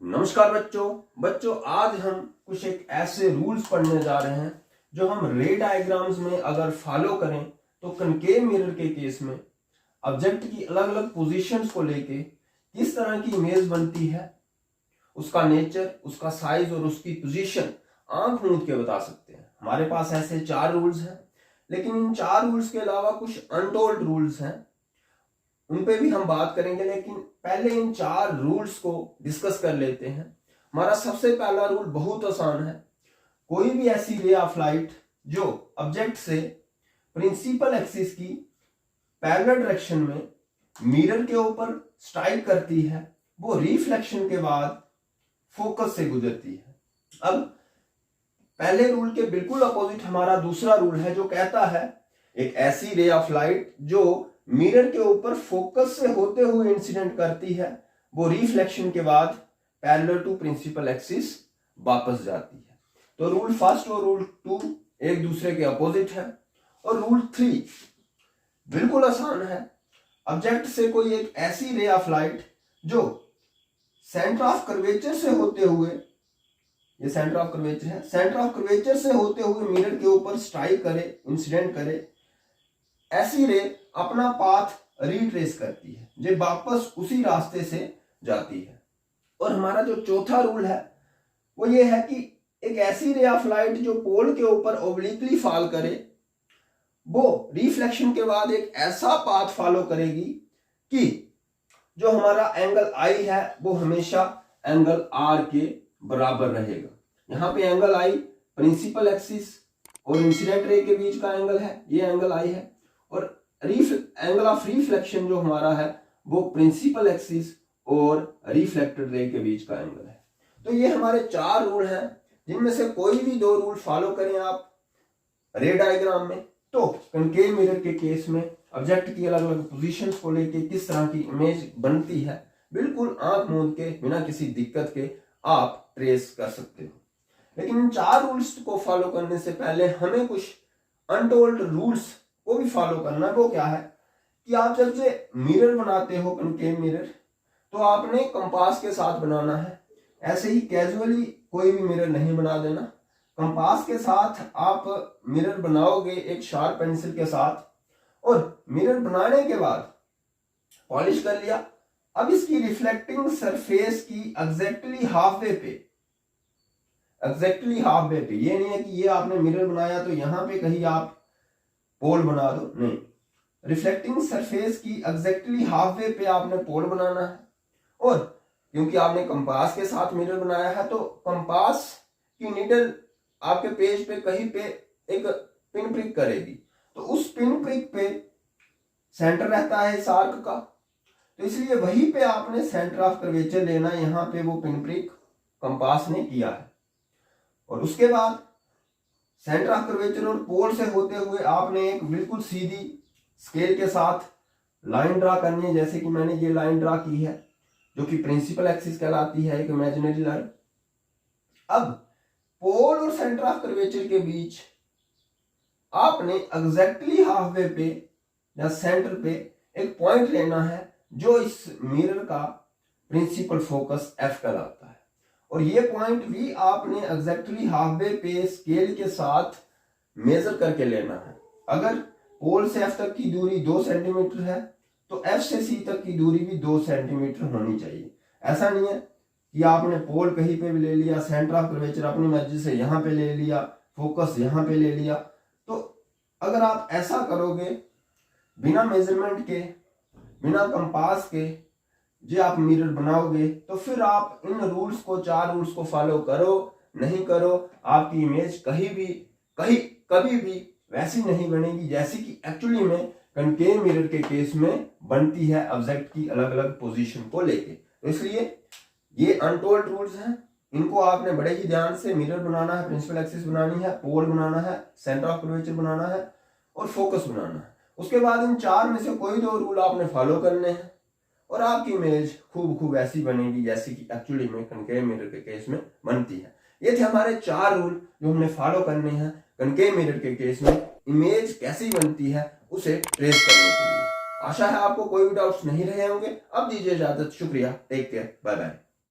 नमस्कार बच्चों आज हम कुछ एक ऐसे रूल्स पढ़ने जा रहे हैं जो हम रे डायग्राम्स में अगर फॉलो करें तो कनकेव मिरर के केस में ऑब्जेक्ट की अलग अलग पोजीशंस को लेके किस तरह की इमेज बनती है, उसका नेचर, उसका साइज और उसकी पोजीशन आंख मूंद के बता सकते हैं। हमारे पास ऐसे 4 रूल्स हैं, लेकिन इन 4 रूल्स के अलावा कुछ अनटोल्ड रूल्स हैं, उन पे भी हम बात करेंगे। लेकिन पहले इन 4 रूल्स को डिस्कस कर लेते हैं। हमारा सबसे पहला रूल बहुत आसान है। कोई भी ऐसी रे ऑफ लाइट जो ऑब्जेक्ट से प्रिंसिपल एक्सिस की पैरेलल डायरेक्शन में मिरर के ऊपर स्ट्राइक करती है, वो रिफ्लेक्शन के बाद फोकस से गुजरती है। अब पहले रूल के बिल्कुल अपोजिट हमारा दूसरा रूल है जो कहता है एक ऐसी रे ऑफ लाइट जो मिरर के ऊपर फोकस से होते हुए इंसिडेंट करती है, वो रिफ्लेक्शन के बाद पैरेलल टू प्रिंसिपल एक्सिस वापस जाती है। तो रूल फर्स्ट और रूल 2 एक दूसरे के अपोजिट है। और रूल 3 बिल्कुल आसान है। ऑब्जेक्ट से कोई एक ऐसी रे ऑफ लाइट जो सेंटर ऑफ कर्वेचर से होते हुए, ये सेंटर ऑफ कर्वेचर है, सेंटर ऑफ कर्वेचर से होते हुए मिरर के ऊपर स्ट्राइक करे, इंसिडेंट करे, ऐसी रे अपना पाथ रिट्रेस करती है, जो वापस उसी रास्ते से जाती है। और हमारा जो चौथा रूल है वो ये है कि एक ऐसी रे ऑफ लाइट जो पोल के ऊपर ओब्लिकली फॉल करे, वो रिफ्लेक्शन के बाद एक ऐसा पाथ फॉलो करेगी कि जो हमारा एंगल आई है वो हमेशा एंगल आर के बराबर रहेगा। यहाँ पे एंगल आई प्रिंसिपल एक्सिस और इंसिडेंट रे के बीच का एंगल है, ये एंगल आई है। और एंगल ऑफ रिफ्लेक्शन जो हमारा है वो प्रिंसिपल एक्सिस और रिफ्लेक्टेड रे के बीच का एंगल है। तो ये हमारे 4 रूल हैं, जिनमें से कोई भी 2 रूल फॉलो करें आप रे डायग्राम में, तो कनकेव मिरर के केस में ऑब्जेक्ट की अलग अलग पोजीशंस को लेके किस तरह की इमेज बनती है, बिल्कुल आंख मूंद के बिना किसी दिक्कत के आप ट्रेस कर सकते हो। लेकिन इन 4 रूल्स को फॉलो करने से पहले हमें कुछ अनटोल्ड रूल्स को भी फॉलो करना है। वो क्या है कि आप जब से मिरर बनाते हो कनकेव मिरर, तो आपने कंपास के साथ बनाना है। ऐसे ही कैजुअली कोई भी मिरर नहीं बना देना। कंपास के साथ आप मिरर बनाओगे एक शार्प पेंसिल के साथ, और मिरर बनाने के बाद पॉलिश कर लिया। अब इसकी रिफ्लेक्टिंग सरफेस की एग्जैक्टली हाफ वे पे, ये नहीं है कि ये आपने मिरर बनाया तो यहां पे कहीं आप पोल बना दो, नहीं। रिफ्लेक्टिंग सरफेस की एग्जैक्टली हाफ वे पे आपने पोल बनाना है। और क्योंकि आपने कंपास के साथ मिरर बनाया है, तो कंपास की नीडल आपके पेज पे कहीं पे एक पिन प्रिक करेगी, तो उस पिन प्रिक पे सेंटर रहता है इस आर्क का, तो इसलिए वहीं पे आपने सेंटर ऑफ कर्वेचर लेना। यहाँ पे वो पिन प्रिक कंपास ने किया है। और उसके बाद सेंटर ऑफ कर्वेचर और पोल से होते हुए आपने एक बिल्कुल सीधी स्केल के साथ लाइन ड्रा करनी है, जैसे कि मैंने ये लाइन ड्रा की है जो कि प्रिंसिपल एक्सिस कहलाती है, एक इमेजिनरी लाइन। अब पोल और सेंटर ऑफ कर्वेचर के बीच आपने एग्जैक्टली हाफ वे पे या सेंटर पे एक पॉइंट लेना है जो इस मिरर का प्रिंसिपल फोकस एफ कहलाता है। और ये पॉइंट भी आपने एग्जैक्टली हाफ वे पे स्केल के साथ मेजर करके लेना है। अगर पोल से एफ तक की दूरी 2 सेंटीमीटर है, तो एफ से सी तक की दूरी भी 2 सेंटीमीटर होनी चाहिए। ऐसा नहीं है कि आपने पोल कहीं पे भी ले लिया, सेंटर ऑफ कर्वेचर अपनी मर्जी से यहाँ पे ले लिया, फोकस यहाँ पे ले लिया। तो अगर आप ऐसा करोगे बिना मेजरमेंट के, बिना कंपास के, जो आप मिरर बनाओगे, तो फिर आप इन रूल्स को, 4 रूल्स को फॉलो करो नहीं करो, आपकी इमेज कभी भी वैसी नहीं बनेगी जैसी कि एक्चुअली में कनकेव मिरर के केस में बनती है ऑब्जेक्ट की अलग अलग पोजीशन को लेके। तो इसलिए ये अनटोल्ड रूल्स हैं, इनको आपने बड़े ही ध्यान से, मिरर बनाना है, प्रिंसिपल एक्सिस बनानी है, पोल बनाना है, सेंटर ऑफ कर्वेचर बनाना है और फोकस बनाना है। उसके बाद इन 4 में से कोई 2 रूल आपने फॉलो करने हैं और आपकी इमेज खूब ऐसी बनेगी जैसी कि एक्चुअली में कनकेव मिरर के केस में बनती है। ये थे हमारे 4 रूल जो हमने फॉलो करने हैं कनकेव मिरर के केस में इमेज कैसी बनती है उसे ट्रेस करने के लिए। आशा है आपको कोई भी डाउट्स नहीं रहे होंगे। अब दीजिए इजाजत, शुक्रिया, टेक केयर, बाय बाय।